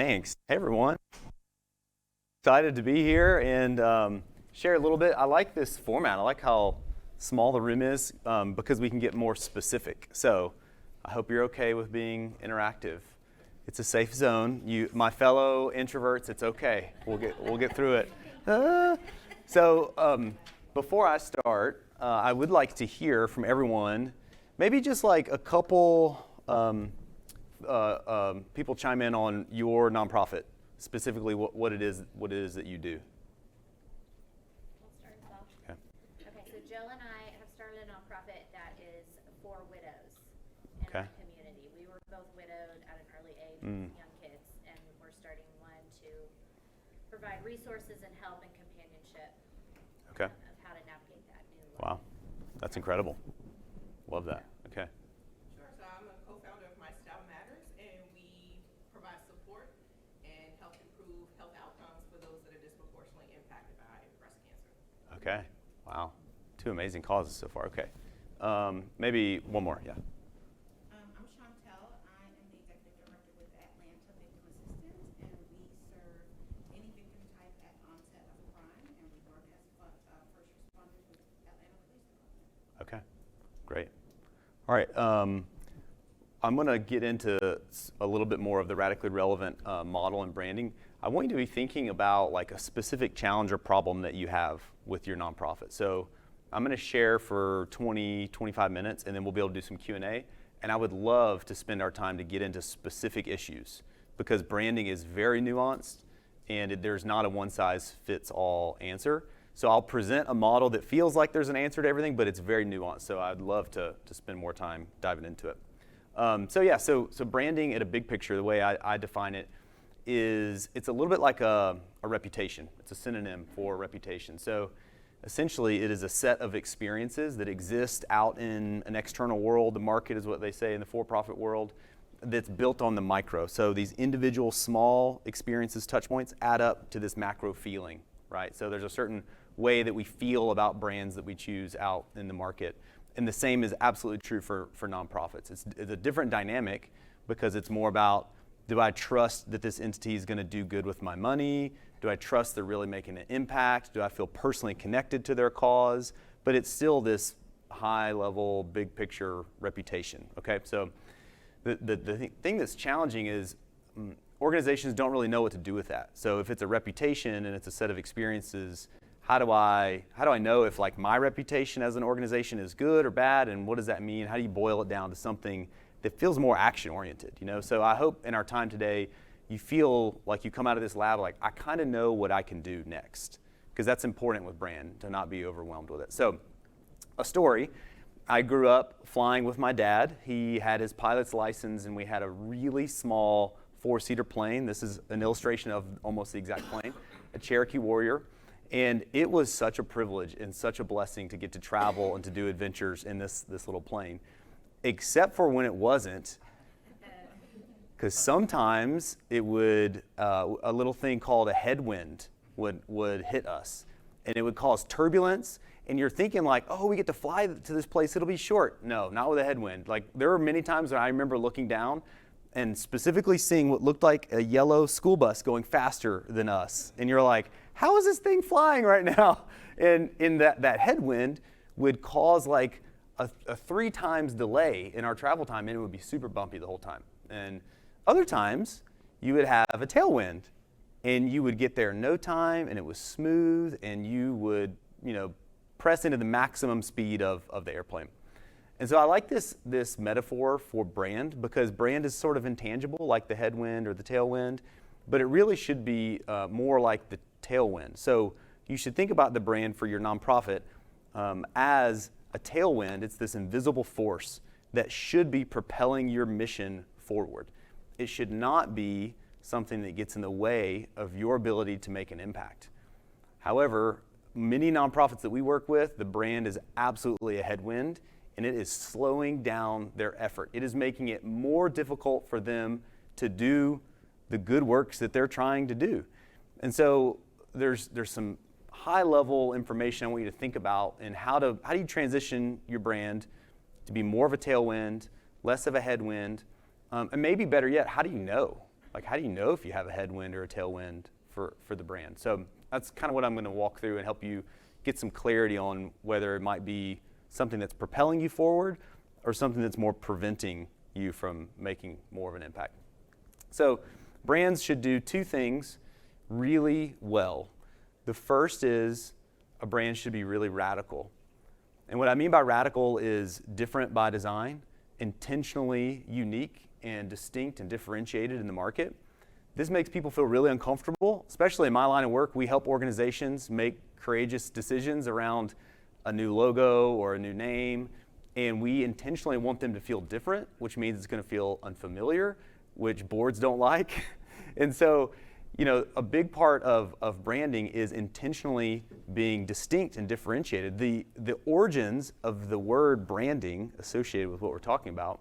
Thanks. Hey, everyone. Excited to be here and share a little bit. I like this format. I like how small the room is because we can get more specific. So I hope you're okay with being interactive. It's a safe zone. My fellow introverts, it's okay. We'll get through it. So before I start, I would like to hear from everyone, maybe just like a couple people chime in on your nonprofit, specifically what it is that you do. We'll start us off. Okay, so Jill and I have started a nonprofit that is for widows in our community. We were both widowed at an early age with young kids, and we're starting one to provide resources and help and companionship of how to navigate that new life. Wow, that's incredible. Love that. Okay. Sure. So I'm a co-founder of Matchstic, and we provide support and help improve health outcomes for those that are disproportionately impacted by breast cancer. Okay. Wow. Two amazing causes so far. Okay. Maybe one more. Yeah. I'm Chantel. I am the executive director with Atlanta Victim Assistance, and we serve any victim type at onset of a crime, and we work as first responders with Atlanta Police Department. Okay. Great. All right. I'm going to get into a little bit more of the radically relevant model and branding. I want you to be thinking about like a specific challenge or problem that you have with your nonprofit. So I'm going to share for 20, 25 minutes, and then we'll be able to do some Q&A. And I would love to spend our time to get into specific issues because branding is very nuanced, and there's not a one-size-fits-all answer. So I'll present a model that feels like there's an answer to everything, but it's very nuanced. So I'd love to spend more time diving into it. So branding at a big picture, the way I define it, is it's a little bit like a reputation. It's a synonym for reputation. So essentially, it is a set of experiences that exist out in an external world. The market is what they say in the for-profit world, that's built on the micro. So these individual small experiences, touch points, add up to this macro feeling, right? So there's a certain way that we feel about brands that we choose out in the market. And the same is absolutely true for nonprofits. It's a different dynamic because it's more about, do I trust that this entity is going to do good with my money? Do I trust they're really making an impact? Do I feel personally connected to their cause? But it's still this high-level, big-picture reputation, okay? So the thing that's challenging is organizations don't really know what to do with that. So if it's a reputation and it's a set of experiences, how do I know if like my reputation as an organization is good or bad, and what does that mean? How do you boil it down to something that feels more action-oriented, you know? So I hope in our time today, you feel like you come out of this lab like, I kind of know what I can do next, because that's important with brand, to not be overwhelmed with it. So a story, I grew up flying with my dad. He had his pilot's license, and we had a really small 4-seater plane. This is an illustration of almost the exact plane, a Cherokee Warrior. And it was such a privilege and such a blessing to get to travel and to do adventures in this little plane, except for when it wasn't, because sometimes it would, a little thing called a headwind would hit us, and it would cause turbulence, and you're thinking like, oh, we get to fly to this place, it'll be short. No, not with a headwind. Like, there were many times when I remember looking down and specifically seeing what looked like a yellow school bus going faster than us, and you're like, how is this thing flying right now? And in that headwind would cause like a 3 times delay in our travel time, and it would be super bumpy the whole time. And other times you would have a tailwind, and you would get there in no time, and it was smooth, and you would, press into the maximum speed of the airplane. And so I like this metaphor for brand, because brand is sort of intangible, like the headwind or the tailwind, but it really should be more like the tailwind. So you should think about the brand for your nonprofit as a tailwind. It's this invisible force that should be propelling your mission forward. It should not be something that gets in the way of your ability to make an impact. However, many nonprofits that we work with, the brand is absolutely a headwind, and it is slowing down their effort. It is making it more difficult for them to do the good works that they're trying to do. And so there's some high-level information I want you to think about, and how do you transition your brand to be more of a tailwind, less of a headwind, and maybe better yet, how do you know? Like, how do you know if you have a headwind or a tailwind for the brand? So that's kind of what I'm going to walk through and help you get some clarity on whether it might be something that's propelling you forward or something that's more preventing you from making more of an impact. So brands should do two things really well. The first is a brand should be really radical. And what I mean by radical is different by design, intentionally unique and distinct and differentiated in the market. This makes people feel really uncomfortable, especially in my line of work. We help organizations make courageous decisions around a new logo or a new name, and we intentionally want them to feel different, which means it's going to feel unfamiliar, which boards don't like. And so, a big part of branding is intentionally being distinct and differentiated. The origins of the word branding associated with what we're talking about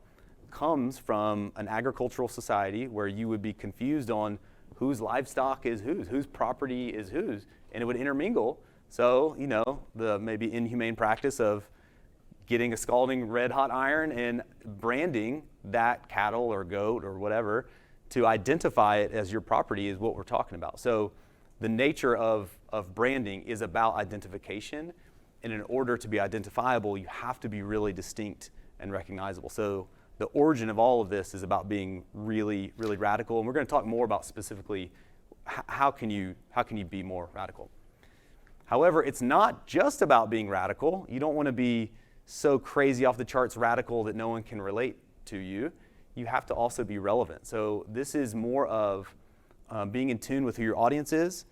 comes from an agricultural society where you would be confused on whose livestock is whose property is whose, and it would intermingle. So, the maybe inhumane practice of getting a scalding red hot iron and branding that cattle or goat or whatever to identify it as your property is what we're talking about. So the nature of branding is about identification, and in order to be identifiable, you have to be really distinct and recognizable. So the origin of all of this is about being really, really radical, and we're going to talk more about specifically how can you be more radical. However, it's not just about being radical. You don't want to be so crazy off the charts radical that no one can relate to you. You have to also be relevant. So this is more of being in tune with who your audience is,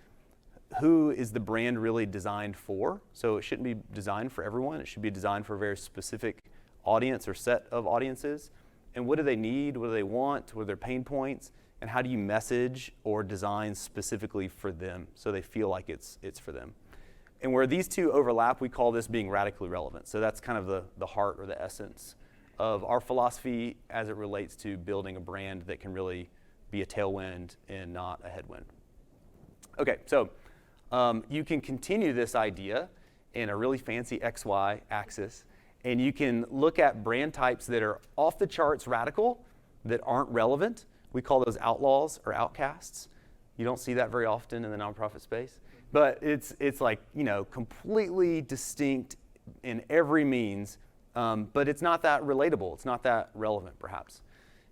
who is the brand really designed for. So it shouldn't be designed for everyone. It should be designed for a very specific audience or set of audiences. And what do they need? What do they want? What are their pain points? And how do you message or design specifically for them so they feel like it's for them? And where these two overlap, we call this being radically relevant. So that's kind of the heart or the essence of our philosophy as it relates to building a brand that can really be a tailwind and not a headwind. Okay, so you can continue this idea in a really fancy XY axis, and you can look at brand types that are off the charts radical, that aren't relevant. We call those outlaws or outcasts. You don't see that very often in the nonprofit space. But it's like, completely distinct in every means, but it's not that relatable. It's not that relevant, perhaps.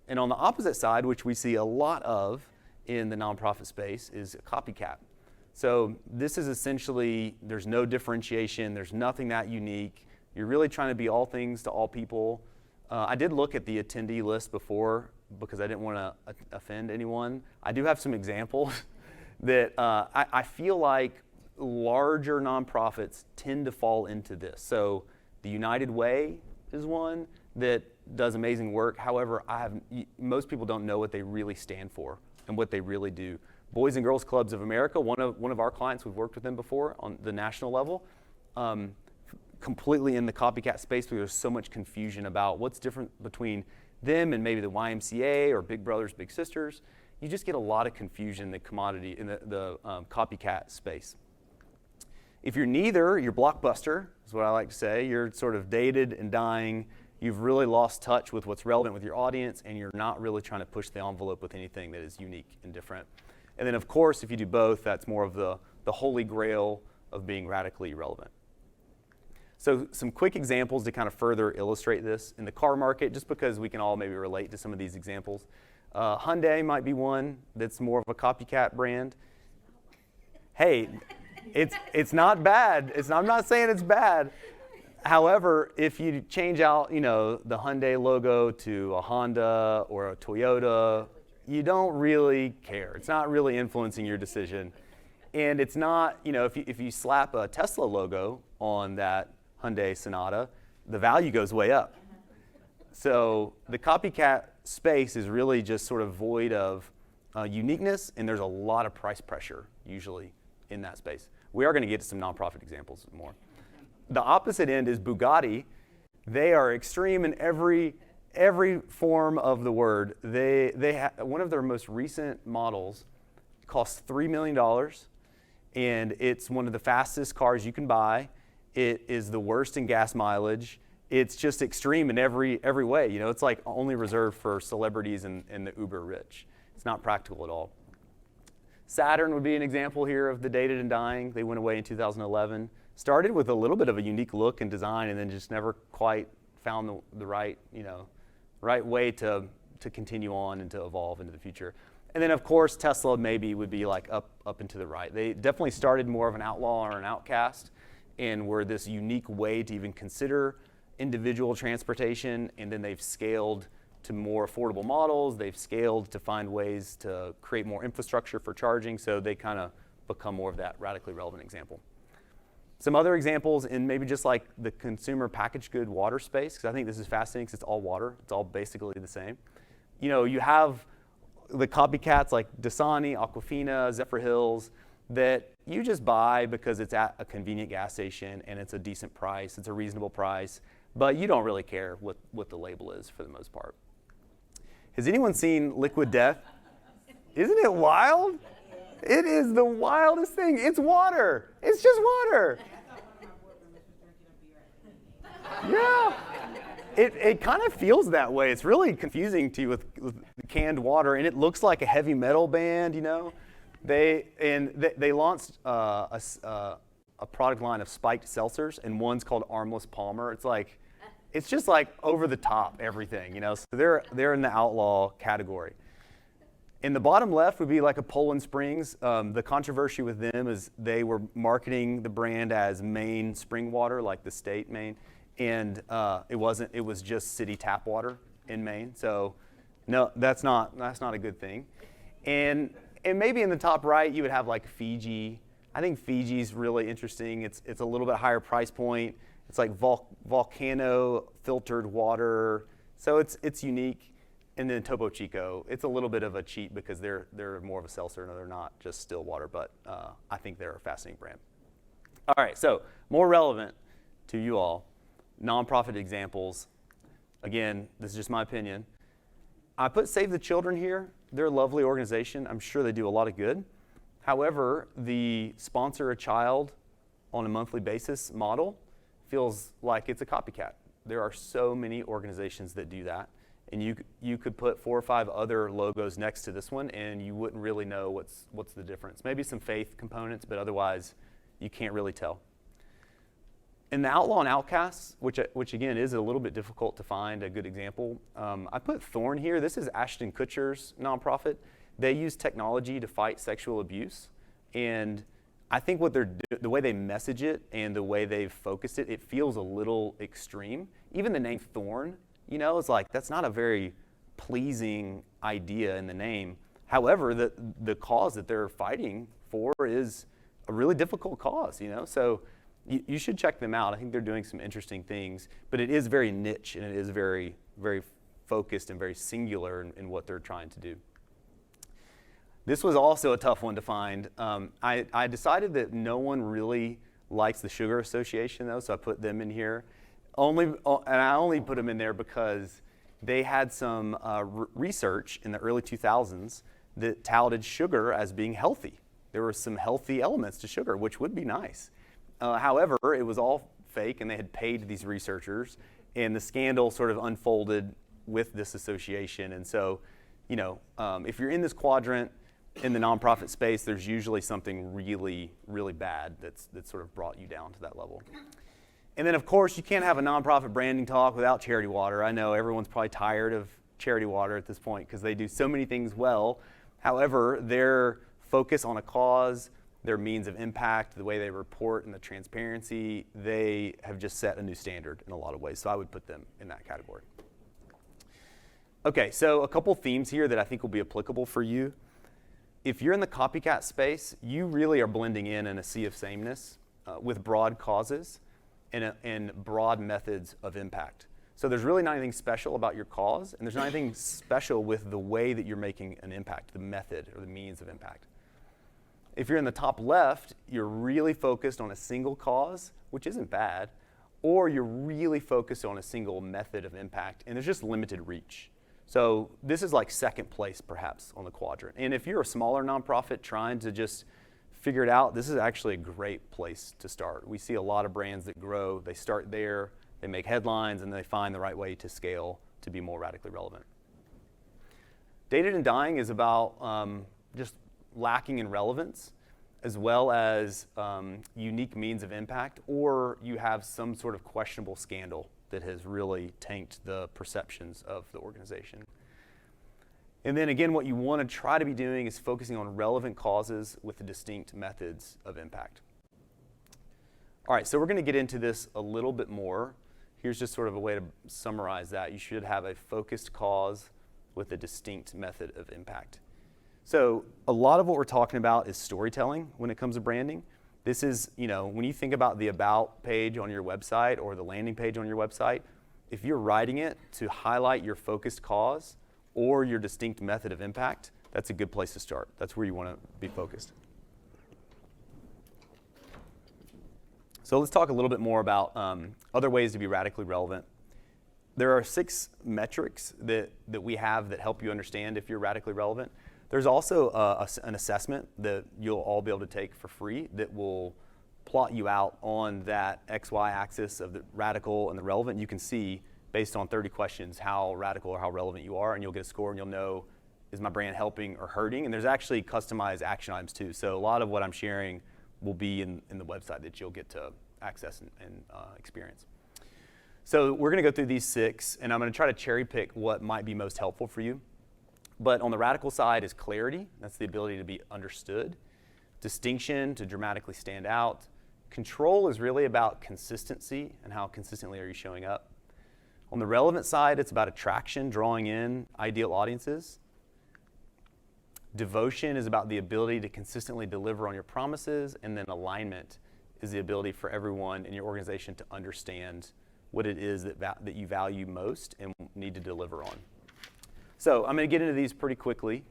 And on the opposite side, which we see a lot of in the nonprofit space, is a copycat. So this is essentially, there's no differentiation. There's nothing that unique. You're really trying to be all things to all people. I did look at the attendee list before because I didn't want to offend anyone. I do have some examples that I feel like larger nonprofits tend to fall into this. So the United Way is one that does amazing work. However, most people don't know what they really stand for and what they really do. Boys and Girls Clubs of America, one of our clients, we've worked with them before on the national level, completely in the copycat space because there's so much confusion about what's different between them and maybe the YMCA or Big Brothers Big Sisters. You just get a lot of confusion in the commodity, in the copycat space. If you're neither, you're Blockbuster, is what I like to say. You're sort of dated and dying. You've really lost touch with what's relevant with your audience, and you're not really trying to push the envelope with anything that is unique and different. And then, of course, if you do both, that's more of the holy grail of being radically relevant. So some quick examples to kind of further illustrate this. In the car market, just because we can all maybe relate to some of these examples, Hyundai might be one that's more of a copycat brand. Hey, it's not bad. I'm not saying it's bad. However, if you change out, the Hyundai logo to a Honda or a Toyota, you don't really care. It's not really influencing your decision. And it's not, if you slap a Tesla logo on that Hyundai Sonata, the value goes way up. So the copycat space is really just sort of void of uniqueness, and there's a lot of price pressure usually in that space. We are going to get to some nonprofit examples more. The opposite end is Bugatti. They are extreme in every form of the word. One of their most recent models costs $3 million, and it's one of the fastest cars you can buy. It is the worst in gas mileage. It's just extreme in every way. It's like only reserved for celebrities and the uber rich. It's not practical at all. Saturn would be an example here of the dated and dying. They went away in 2011. Started with a little bit of a unique look and design, and then just never quite found the right, right way to continue on and to evolve into the future. And then, of course, Tesla maybe would be like up and to the right. They definitely started more of an outlaw or an outcast, and were this unique way to even consider individual transportation, and then they've scaled to more affordable models. They've scaled to find ways to create more infrastructure for charging, so they kind of become more of that radically relevant example. Some other examples in maybe just like the consumer packaged good water space, because I think this is fascinating because it's all water. It's all basically the same. You have the copycats like Dasani, Aquafina, Zephyr Hills that you just buy because it's at a convenient gas station and it's a decent price, it's a reasonable price, but you don't really care what the label is for the most part. Has anyone seen Liquid Death? Isn't it wild? It is the wildest thing. It's water. It's just water. Yeah. It kind of feels that way. It's really confusing to you with canned water, and it looks like a heavy metal band, They launched a product line of spiked seltzers, and one's called Armless Palmer. It's just like over the top everything, So they're in the outlaw category. In the bottom left would be like a Poland Springs. The controversy with them is they were marketing the brand as Maine spring water, like the state Maine, and it wasn't. It was just city tap water in Maine. So no, that's not a good thing. And maybe in the top right you would have like Fiji. I think Fiji's really interesting. It's a little bit higher price point. It's like volcano filtered water, so it's unique. And then Topo Chico, it's a little bit of a cheat because they're more of a seltzer and they're not just still water, but I think they're a fascinating brand. All right, so more relevant to you all, nonprofit examples. Again, this is just my opinion. I put Save the Children here. They're a lovely organization. I'm sure they do a lot of good. However, the sponsor a child on a monthly basis model feels like it's a copycat. There are so many organizations that do that. And you could put 4 or 5 other logos next to this one, and you wouldn't really know what's the difference. Maybe some faith components, but otherwise, you can't really tell. In the Outlaw and Outcasts, which again is a little bit difficult to find a good example, I put Thorn here. This is Ashton Kutcher's nonprofit. They use technology to fight sexual abuse, and I think the way they message it and the way they've focused it feels a little extreme. Even the name Thorn. It's like that's not a very pleasing idea in the name. However, the cause that they're fighting for is a really difficult cause, So you should check them out. I think they're doing some interesting things, but it is very niche and it is very, very focused and very singular in what they're trying to do. This was also a tough one to find. I decided that no one really likes the Sugar Association, though, so I put them in here. And I only put them in there because they had some research in the early 2000s that touted sugar as being healthy. There were some healthy elements to sugar, which would be nice. However, it was all fake, and they had paid these researchers, and the scandal sort of unfolded with this association. And so, if you're in this quadrant in the nonprofit space, there's usually something really, really bad that's sort of brought you down to that level. And then, of course, you can't have a nonprofit branding talk without Charity Water. I know everyone's probably tired of Charity Water at this point because they do so many things well. However, their focus on a cause, their means of impact, the way they report and the transparency, they have just set a new standard in a lot of ways. So I would put them in that category. Okay, so a couple themes here that I think will be applicable for you. If you're in the copycat space, you really are blending in a sea of sameness with broad causes and broad methods of impact. So there's really not anything special about your cause, and there's not anything special with the way that you're making an impact, the method or the means of impact. If you're in the top left, you're really focused on a single cause, which isn't bad, or you're really focused on a single method of impact, and there's just limited reach. So this is like second place, perhaps, on the quadrant. And if you're a smaller nonprofit trying to just figure it out, this is actually a great place to start. We see a lot of brands that grow, they start there, they make headlines, and they find the right way to scale to be more radically relevant. Dated and dying is about just lacking in relevance, as well as unique means of impact, or you have some sort of questionable scandal that has really tanked the perceptions of the organization. And then again, what you want to try to be doing is focusing on relevant causes with distinct methods of impact. All right, so we're going to get into this a little bit more. Here's just sort of a way to summarize that. You should have a focused cause with a distinct method of impact. So a lot of what we're talking about is storytelling when it comes to branding. This is, when you think about the About page on your website or the landing page on your website, if you're writing it to highlight your focused cause or your distinct method of impact, that's a good place to start. That's where you want to be focused. So let's talk a little bit more about other ways to be radically relevant. There are 6 metrics that we have that help you understand if you're radically relevant. There's also an assessment that you'll all be able to take for free that will plot you out on that XY axis of the radical and the relevant. You can see, based on 30 questions, how radical or how relevant you are, and you'll get a score and you'll know, is my brand helping or hurting? And there's actually customized action items too. So a lot of what I'm sharing will be in the website that you'll get to access and experience. So we're going to go through these 6, and I'm going to try to cherry pick what might be most helpful for you. But on the radical side is clarity. That's the ability to be understood. Distinction, to dramatically stand out. Control is really about consistency and how consistently are you showing up. On the relevant side, it's about attraction, drawing in ideal audiences. Devotion is about the ability to consistently deliver on your promises, and then alignment is the ability for everyone in your organization to understand what it is that you value most and need to deliver on. So I'm going to get into these pretty quickly.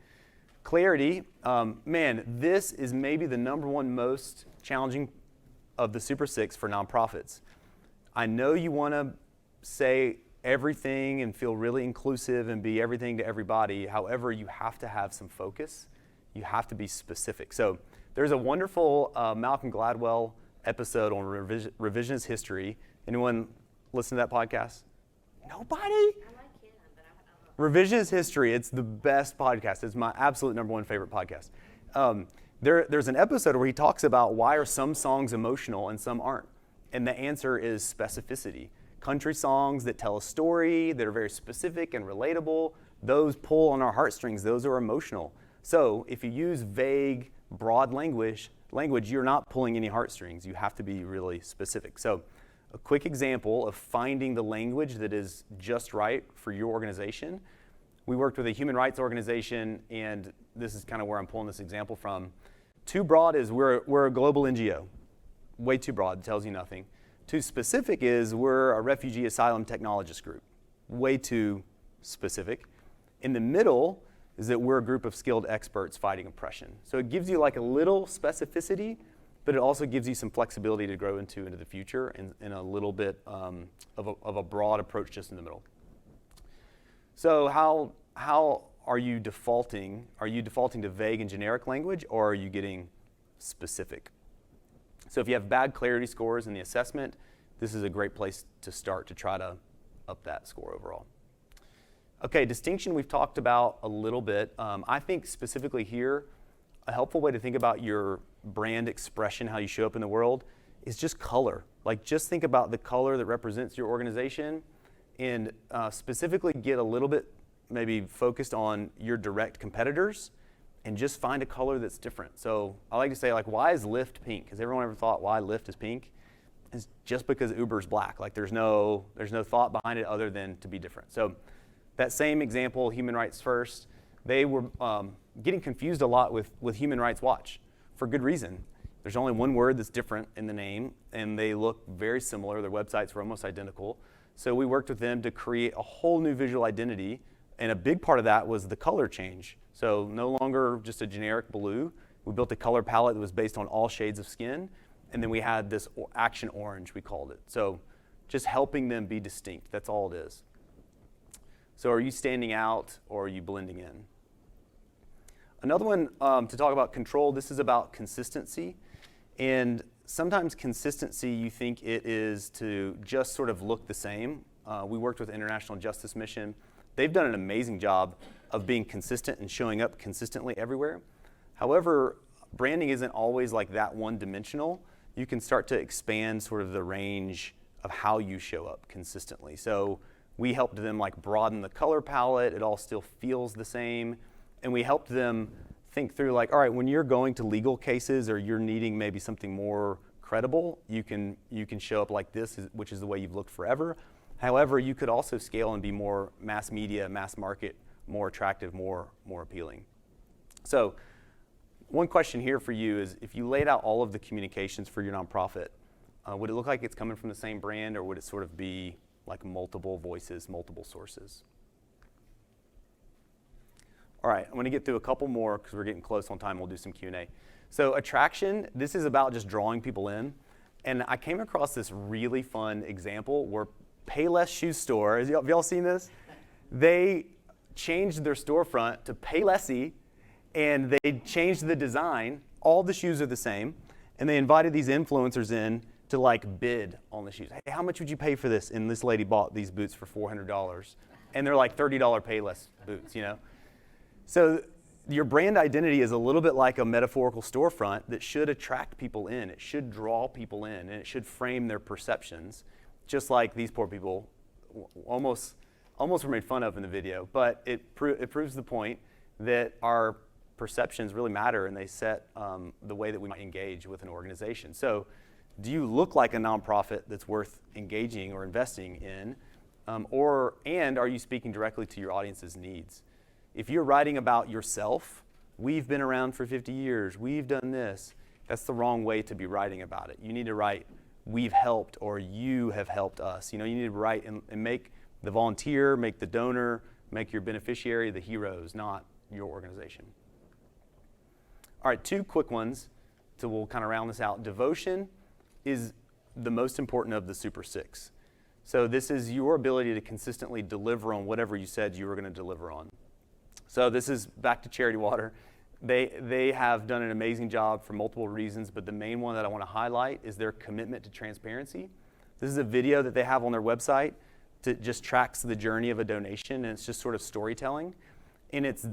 Clarity, this is maybe the number one most challenging of the Super 6 for nonprofits. I know you want to say everything and feel really inclusive and be everything to everybody. However, you have to have some focus. You have to be specific. So there's a wonderful Malcolm Gladwell episode on revisionist history. Anyone listen to that podcast? Nobody? I like him, but I don't know. Revisionist history, it's the best podcast. It's my absolute number one favorite podcast. There's an episode where he talks about why are some songs emotional and some aren't. And the answer is specificity. Country songs that tell a story, that are very specific and relatable, those pull on our heartstrings, those are emotional. So if you use vague, broad language, you're not pulling any heartstrings. You have to be really specific. So a quick example of finding the language that is just right for your organization. We worked with a human rights organization, and this is kind of where I'm pulling this example from. Too broad is we're a global NGO. Way too broad, tells you nothing. Too specific is we're a refugee asylum technologist group. Way too specific. In the middle is that we're a group of skilled experts fighting oppression. So it gives you like a little specificity, but it also gives you some flexibility to grow into the future and a little bit of a broad approach just in the middle. So how are you defaulting? Are you defaulting to vague and generic language, or are you getting specific? So if you have bad clarity scores in the assessment, this is a great place to start to try to up that score overall. Okay, distinction we've talked about a little bit. I think specifically here, a helpful way to think about your brand expression, how you show up in the world, is just color. Like just think about the color that represents your organization and specifically get a little bit maybe focused on your direct competitors and just find a color that's different. So I like to say, like, why is Lyft pink? Has everyone ever thought why Lyft is pink? It's just because Uber's black. Like there's no thought behind it other than to be different. So that same example, Human Rights First, they were getting confused a lot with Human Rights Watch for good reason. There's only one word that's different in the name, and they look very similar. Their websites were almost identical. So we worked with them to create a whole new visual identity, and a big part of that was the color change. So no longer just a generic blue. We built a color palette that was based on all shades of skin, and then we had this action orange, we called it. So just helping them be distinct, that's all it is. So are you standing out or are you blending in? Another one to talk about control, this is about consistency. And sometimes consistency, you think it is to just sort of look the same. We worked with International Justice Mission. They've done an amazing job of being consistent and showing up consistently everywhere. However, branding isn't always like that one-dimensional. You can start to expand sort of the range of how you show up consistently. So we helped them like broaden the color palette. It all still feels the same. And we helped them think through like, all right, when you're going to legal cases or you're needing maybe something more credible, you can show up like this, which is the way you've looked forever. However, you could also scale and be more mass media, mass market, more attractive, more appealing. So one question here for you is, if you laid out all of the communications for your nonprofit, would it look like it's coming from the same brand, or would it sort of be like multiple voices, multiple sources? All right, I'm going to get through a couple more because we're getting close on time. We'll do some Q&A. So attraction, this is about just drawing people in. And I came across this really fun example where Payless Shoe Store, have y'all seen this? They changed their storefront to Paylessy, and they changed the design. All the shoes are the same. And they invited these influencers in to like bid on the shoes. Hey, how much would you pay for this? And this lady bought these boots for $400. And they're like $30 Payless boots, you know? So your brand identity is a little bit like a metaphorical storefront that should attract people in. It should draw people in, and it should frame their perceptions, just like these poor people almost were made fun of in the video. But it proves the point that our perceptions really matter, and they set the way that we might engage with an organization. So do you look like a nonprofit that's worth engaging or investing in? And are you speaking directly to your audience's needs? If you're writing about yourself, we've been around for 50 years, we've done this, that's the wrong way to be writing about it. You need to write, we've helped, or you have helped us. You know, you need to write and make the volunteer, make the donor, make your beneficiary the heroes, not your organization. All right, two quick ones, so we'll kind of round this out. Devotion is the most important of the Super Six. So this is your ability to consistently deliver on whatever you said you were going to deliver on. So this is back to Charity Water. They have done an amazing job for multiple reasons, but the main one that I want to highlight is their commitment to transparency. This is a video that they have on their website that just tracks the journey of a donation, and it's just sort of storytelling. And it's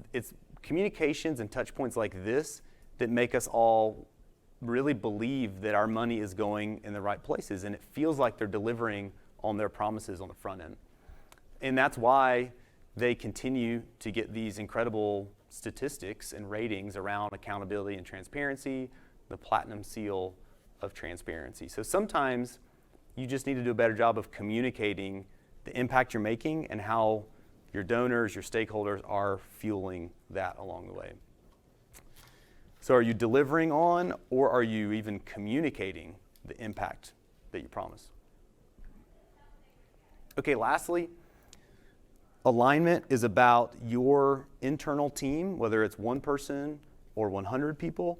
communications and touch points like this that make us all really believe that our money is going in the right places, and it feels like they're delivering on their promises on the front end. And that's why they continue to get these incredible statistics and ratings around accountability and transparency, the platinum seal of transparency. So sometimes you just need to do a better job of communicating the impact you're making and how your donors, your stakeholders are fueling that along the way. So are you delivering on, or are you even communicating the impact that you promise? Okay, lastly, alignment is about your internal team, whether it's one person or 100 people,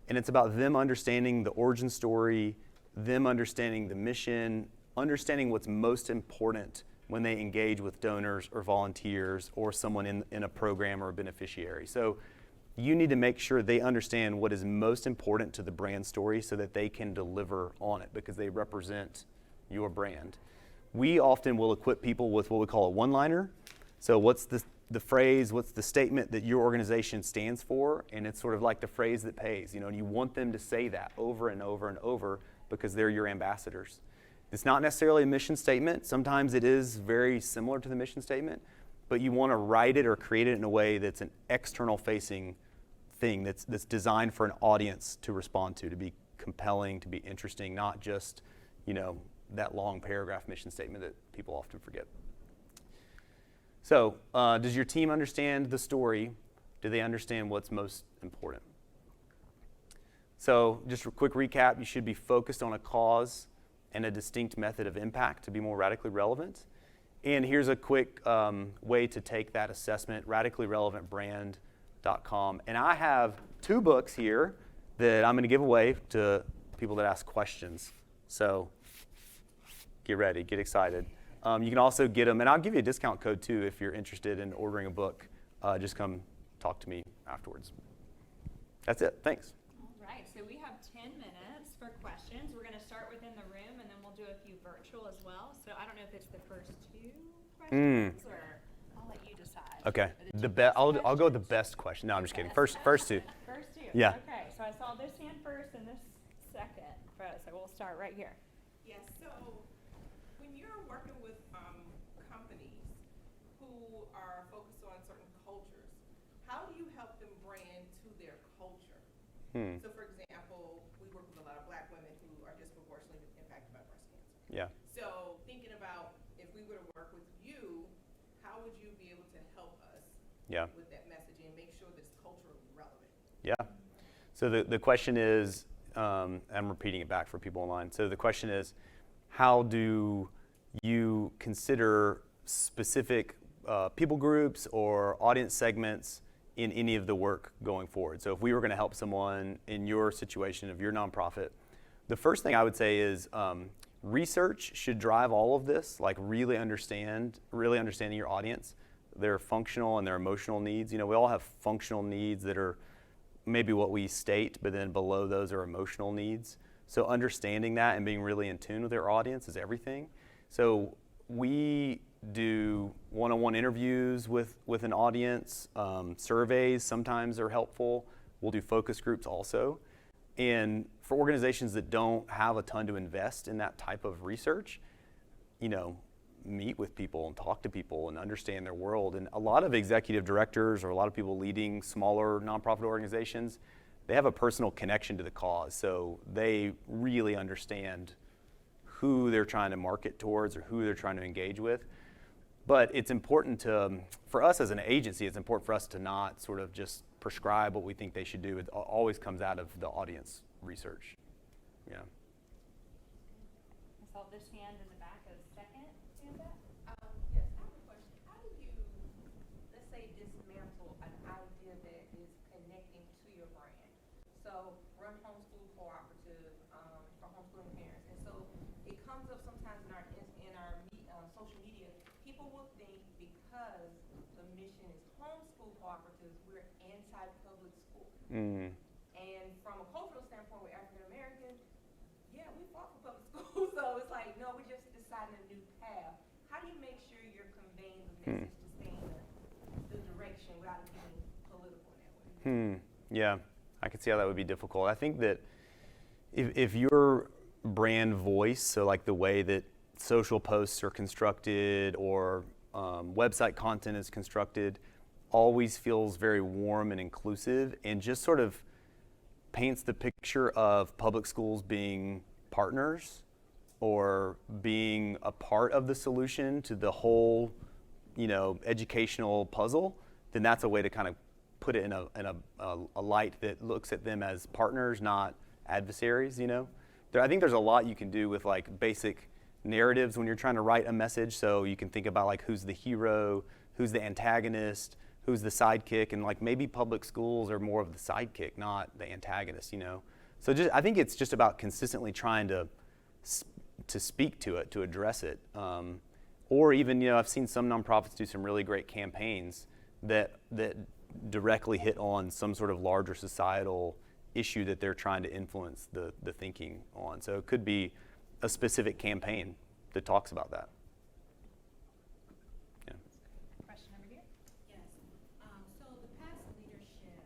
and it's about them understanding the origin story, them understanding the mission, understanding what's most important when they engage with donors or volunteers or someone in a program or a beneficiary. So you need to make sure they understand what is most important to the brand story so that they can deliver on it because they represent your brand. We often will equip people with what we call a one-liner. So what's the phrase, what's the statement that your organization stands for? And it's sort of like the phrase that pays, you know, and you want them to say that over and over and over because they're your ambassadors. It's not necessarily a mission statement. Sometimes it is very similar to the mission statement, but you want to write it or create it in a way that's an external facing thing that's designed for an audience to respond to be compelling, to be interesting, not just, you know, that long paragraph mission statement that people often forget. So, does your team understand the story? Do they understand what's most important? So, just a quick recap, you should be focused on a cause and a distinct method of impact to be more radically relevant. And here's a quick way to take that assessment, radicallyrelevantbrand.com. And I have 2 books here that I'm going to give away to people that ask questions. So, get ready, get excited. You can also get them, and I'll give you a discount code too if you're interested in ordering a book. Just come talk to me afterwards. That's it. Thanks. All right, so we have 10 minutes for questions. We're going to start within the room, and then we'll do a few virtual as well. So I don't know if it's the first 2 questions, or I'll let you decide. Okay. Are the I'll go with the best question. No, I'm just kidding. First two. First two. Yeah. Okay, so I saw this hand first and this second. So we'll start right here. Yes, so when you're working with companies who are focused on certain cultures, how do you help them brand to their culture? So for example, we work with a lot of Black women who are disproportionately impacted by breast cancer. Yeah. So thinking about if we were to work with you, how would you be able to help us with that messaging and make sure that it's culturally relevant? Yeah. So the question is, I'm repeating it back for people online. So the question is, how do you consider specific people groups or audience segments in any of the work going forward? So if we were going to help someone in your situation of your nonprofit, the first thing I would say is research should drive all of this, like really understanding your audience, their functional and their emotional needs. You know, we all have functional needs that are maybe what we state, but then below those are emotional needs. So understanding that and being really in tune with their audience is everything. So we do one-on-one interviews with an audience. Surveys sometimes are helpful. We'll do focus groups also. And for organizations that don't have a ton to invest in that type of research, you know, meet with people and talk to people and understand their world. And a lot of executive directors or a lot of people leading smaller nonprofit organizations, they have a personal connection to the cause. So they really understand who they're trying to market towards or who they're trying to engage with. But it's important for us as an agency, it's important for us to not sort of just prescribe what we think they should do. It always comes out of the audience research. Yeah. I saw this hand in the back of the second hand back. Yes, I have a question. How do you, let's say, dismantle an idea that is connecting to your brand? So, run homeschool cooperative for homeschooling parents, and so it comes up sometimes in our social media. People will think because the mission is homeschool cooperatives, we're anti-public school. And from a cultural standpoint, we're African American. Yeah, we fought for public school, so it's like, no, we're just deciding a new path. How do you make sure you're conveying the message to stay in the direction without it being political in that way? Yeah, I can see how that would be difficult. I think that if your brand voice, so like the way that social posts are constructed or website content is constructed, always feels very warm and inclusive and just sort of paints the picture of public schools being partners or being a part of the solution to the whole, you know, educational puzzle, then that's a way to kind of put it in a light that looks at them as partners, not adversaries, you know. I think there's a lot you can do with like basic narratives when you're trying to write a message. So you can think about like who's the hero, who's the antagonist, who's the sidekick, and like maybe public schools are more of the sidekick, not the antagonist, you know. So I think it's just about consistently trying to speak to it, to address it. Or even, you know, I've seen some nonprofits do some really great campaigns that directly hit on some sort of larger societal issue that they're trying to influence the thinking on. So it could be a specific campaign that talks about that. Yeah. Question over here. Yes. So the past leadership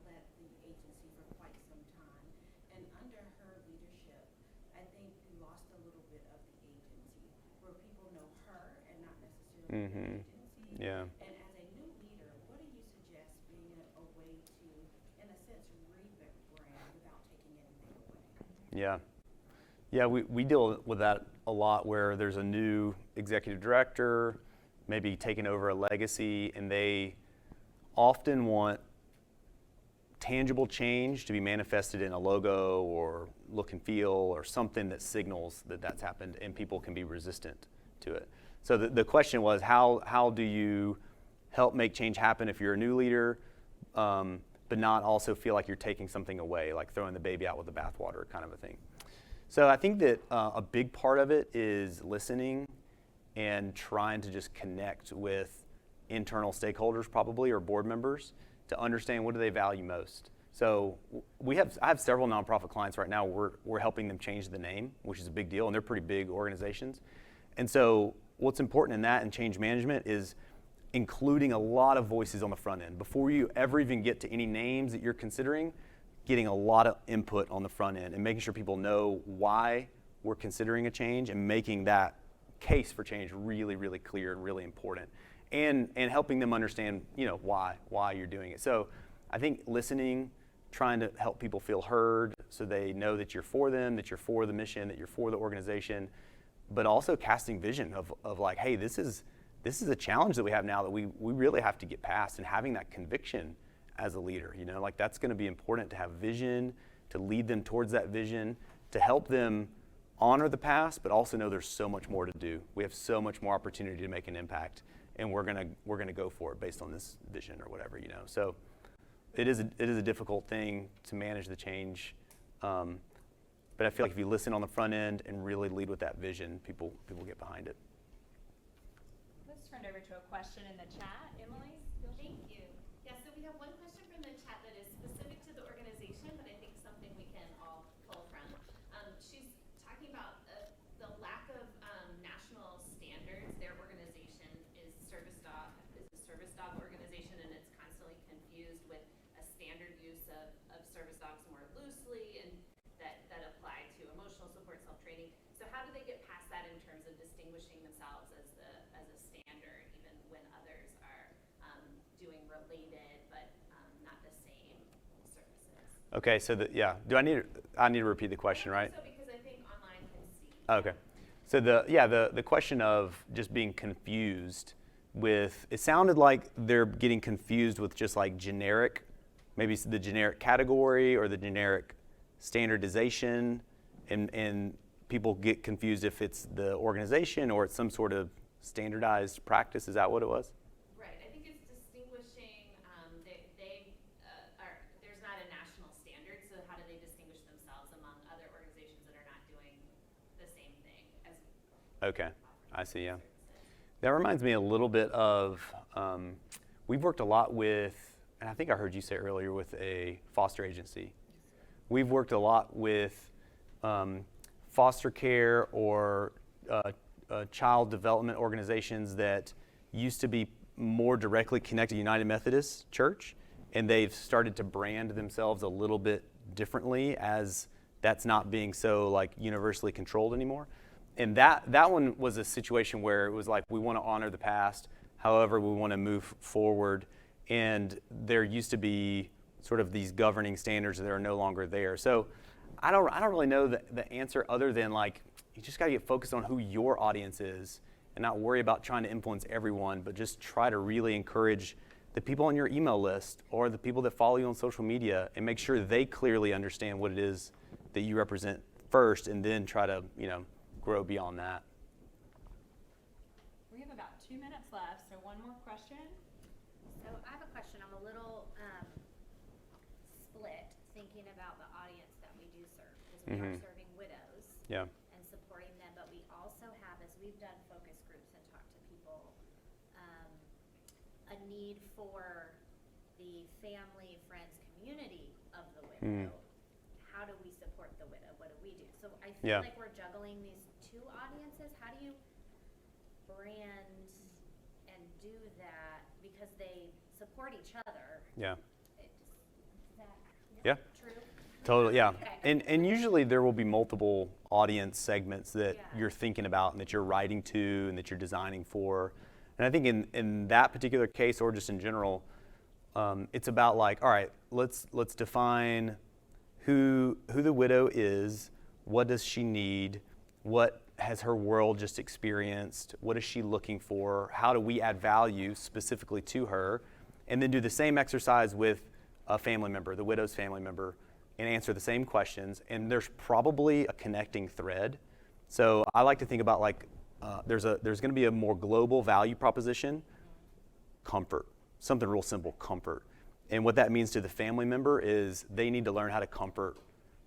led the agency for quite some time, and under her leadership, I think we lost a little bit of the agency, where people know her and not necessarily the agency. Yeah. And as a new leader, what do you suggest being a way to, in a sense, rebrand without taking anything away? Yeah. Yeah, we deal with that a lot where there's a new executive director, maybe taking over a legacy, and they often want tangible change to be manifested in a logo or look and feel or something that signals that that's happened, and people can be resistant to it. So the question was, how do you help make change happen if you're a new leader, but not also feel like you're taking something away, like throwing the baby out with the bathwater kind of a thing. So I think that a big part of it is listening and trying to just connect with internal stakeholders probably or board members to understand what do they value most. So I have several nonprofit clients right now. We're helping them change the name, which is a big deal, and they're pretty big organizations. And so what's important in that and change management is including a lot of voices on the front end. Before you ever even get to any names that you're considering, getting a lot of input on the front end and making sure people know why we're considering a change and making that case for change really, really clear and really important. And helping them understand, why you're doing it. So I think listening, trying to help people feel heard so they know that you're for them, that you're for the mission, that you're for the organization, but also casting vision of like, hey, this is a challenge that we have now that we really have to get past, and having that conviction as a leader, like that's going to be important to have vision, to lead them towards that vision, to help them honor the past, but also know there's so much more to do. We have so much more opportunity to make an impact, and we're gonna go for it based on this vision or whatever, So it is a difficult thing to manage the change, but I feel like if you listen on the front end and really lead with that vision, people get behind it. Let's turn over to a question in the chat. Emily? Thank you. Yeah, so we have one question from the chat that is specific to the organization, but I think something we can all pull from. She's talking about the lack of national standards. Their organization is a service dog organization, and it's constantly confused with a standard use of service dogs more loosely, and that apply to emotional support, self-training. So how do they get past that in terms of distinguishing themselves as a standard, even when others are doing related but not the same services? Okay, so do I need to repeat the question, right? So because I think online can see. Okay, so the question of just being confused with, it sounded like they're getting confused with just like generic, maybe the generic category or the generic standardization, and people get confused if it's the organization or it's some sort of standardized practice. Is that what it was? Right. I think it's distinguishing. There's not a national standard, so how do they distinguish themselves among other organizations that are not doing the same thing as? Okay, I see. Yeah, that reminds me a little bit of we've worked a lot with, and I think I heard you say earlier, with a foster agency. We've worked a lot with foster care or child development organizations that used to be more directly connected to United Methodist Church, and they've started to brand themselves a little bit differently as that's not being so like universally controlled anymore. And that one was a situation where it was like, we want to honor the past, however we want to move forward, and there used to be sort of these governing standards that are no longer there. So I don't really know the answer other than like, you just got to get focused on who your audience is and not worry about trying to influence everyone, but just try to really encourage the people on your email list or the people that follow you on social media, and make sure they clearly understand what it is that you represent first, and then try to, grow beyond that. We have about 2 minutes left, so one more question. So I have a question. I'm a little split thinking about the audience that we do serve, because we are serving widows. Yeah. And supporting them, but we also have, as we've done focus groups and talked to people, a need for the family, friends, community of the widow. How do we support the widow? What do we do? So I feel like we're juggling these two audiences. How do you brand and do that, because they support each other? Yeah. Is that Yeah. true? Totally, yeah. Okay. And usually there will be multiple audience segments that Yeah. you're thinking about and that you're writing to and that you're designing for. And I think in that particular case, or just in general, it's about like, all right, let's define who the widow is, what does she need, what has her world just experienced, what is she looking for, how do we add value specifically to her, and then do the same exercise with a family member, the widow's family member, and answer the same questions. And there's probably a connecting thread. So I like to think about like, there's going to be a more global value proposition, comfort, something real simple, comfort. And what that means to the family member is they need to learn how to comfort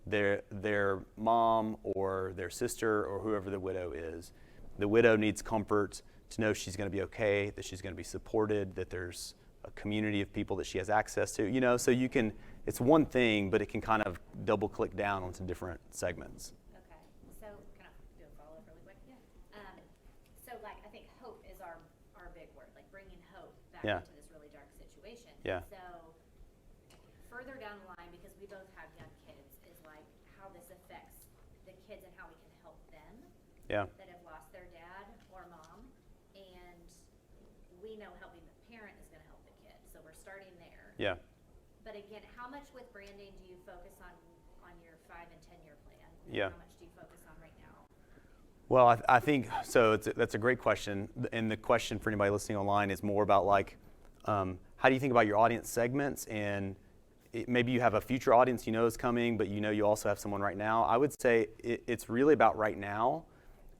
their mom or their sister or whoever the widow is. The widow needs comfort to know she's going to be okay, that she's going to be supported, that there's a community of people that she has access to. So you can, it's one thing, but it can kind of double click down onto different segments. Okay, so can I do a follow-up really quick? Yeah. So like, I think Yeah. into this really dark situation. Yeah. So further down the line, because we both have young kids, is like how this affects the kids and how we can help them Yeah. that have lost their dad or mom. And we know helping the parent is going to help the kid. So we're starting there. Yeah. But again, how much with branding do you focus on your 5 and 10-year plan? Yeah. How much do you focus on right now? Well, I think so. That's a great question, and the question for anybody listening online is more about like, how do you think about your audience segments, and maybe you have a future audience you know is coming, but you know you also have someone right now. I would say it's really about right now,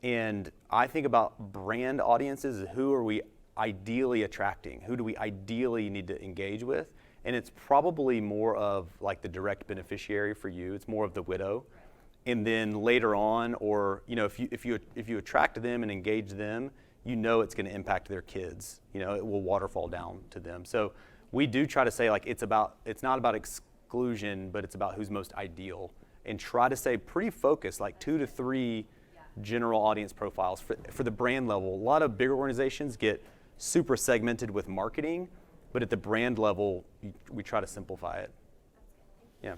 and I think about brand audiences. Who are we ideally attracting? Who do we ideally need to engage with? And it's probably more of like the direct beneficiary for you. It's more of the widow. And then later on, or if you attract them and engage them, you know it's going to impact their kids. It will waterfall down to them. So we do try to say like it's not about exclusion, but it's about who's most ideal, and try to stay pretty focused, like 2 to 3 general audience profiles for the brand level. A lot of bigger organizations get super segmented with marketing, but at the brand level, we try to simplify it. Yeah.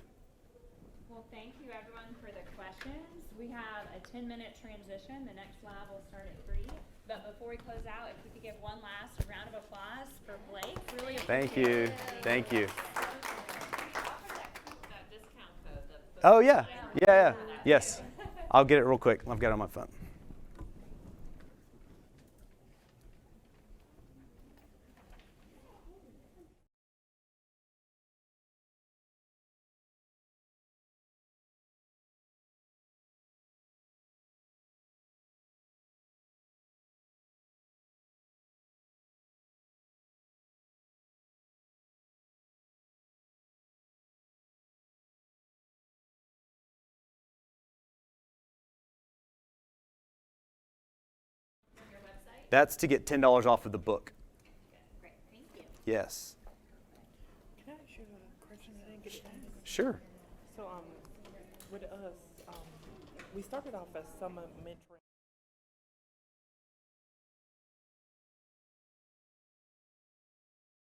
Well, thank you everyone for the questions. We have a 10-minute transition. The next lab will start at 3. But before we close out, if we could give one last round of applause for Blake. Really Thank appreciate you. it. Thank you. Offer that discount code. Oh, yeah. Yeah. Yes. I'll get it real quick. I've got it on my phone. That's to get $10 off of the book. Great, thank you. Yes. Can I ask you a question? I didn't get asked. Sure. So, with us, we started off as summer mentoring.